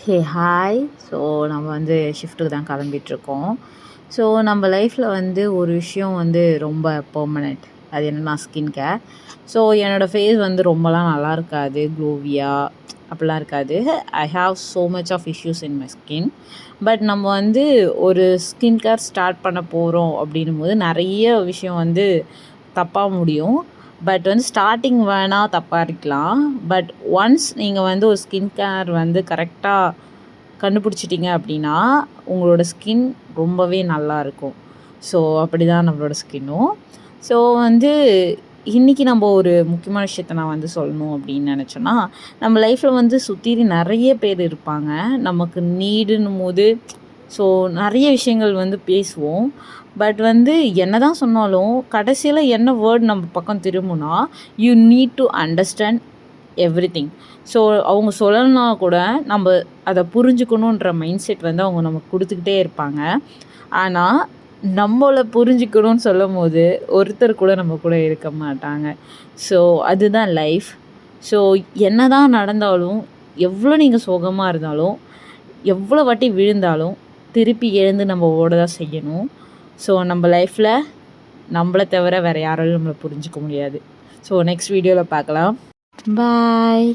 Hey hi. So நம்ம வந்து ஷிஃப்ட்டுக்கு தான் கிளம்பிட்டுருக்கோம். ஸோ நம்ம லைஃப்பில் வந்து ஒரு விஷயம் வந்து ரொம்ப பெர்மனெண்ட். அது என்னன்னா ஸ்கின் கேர். ஸோ என்னோடய ஃபேஸ் வந்து ரொம்பலாம் நல்லா இருக்காது, க்ளோவியாக அப்படிலாம் இருக்காது. I have so much of issues in my skin. But நம்ம வந்து ஒரு ஸ்கின் கேர் ஸ்டார்ட் பண்ண போகிறோம் அப்படின்னும் போது நிறைய விஷயம் வந்து தப்பாக முடியும். பட் வந்து ஸ்டார்டிங் வேணால் தப்பாக இருக்கலாம். பட் ஒன்ஸ் நீங்கள் வந்து ஒரு ஸ்கின் கேர் வந்து கரெக்டாக கண்டுபிடிச்சிட்டிங்க அப்படின்னா உங்களோட ஸ்கின் ரொம்பவே நல்லாயிருக்கும். ஸோ அப்படி தான் நம்மளோட ஸ்கின்னும். ஸோ வந்து இன்றைக்கி நம்ம ஒரு முக்கியமான விஷயத்த நான் வந்து சொல்லணும் அப்படின்னு நினச்சேன்னா, நம்ம லைஃப்பில் வந்து சுற்றி நிறைய பேர் இருப்பாங்க. நமக்கு நீடுன்னும் போது ஸோ நிறைய விஷயங்கள் வந்து பேசுவோம். பட் வந்து என்ன தான் சொன்னாலும் கடைசியில் என்ன வேர்ட் நம்ம பக்கம் திரும்புனா, you need to understand everything. So அவங்க சொல்லலைனா கூட நம்ம அதை புரிஞ்சுக்கணுன்ற மைண்ட் செட் வந்து அவங்க நமக்கு கொடுத்துக்கிட்டே இருப்பாங்க. ஆனால் நம்மளை புரிஞ்சுக்கணும்னு சொல்லும்போது ஒருத்தர் கூட நம்ம கூட இருக்க மாட்டாங்க. ஸோ அதுதான் லைஃப். ஸோ என்ன தான் நடந்தாலும், எவ்வளோ நீங்கள் சோகமாக இருந்தாலும், எவ்வளோ வாட்டி விழுந்தாலும் திருப்பி எழுந்து நம்ம ஓட தான் செய்யணும். ஸோ நம்ம லைஃப்பில் நம்மளை தவிர வேறு யாராலும் நம்மளை புரிஞ்சுக்க முடியாது. ஸோ நெக்ஸ்ட் வீடியோவில் பார்க்கலாம். பாய்.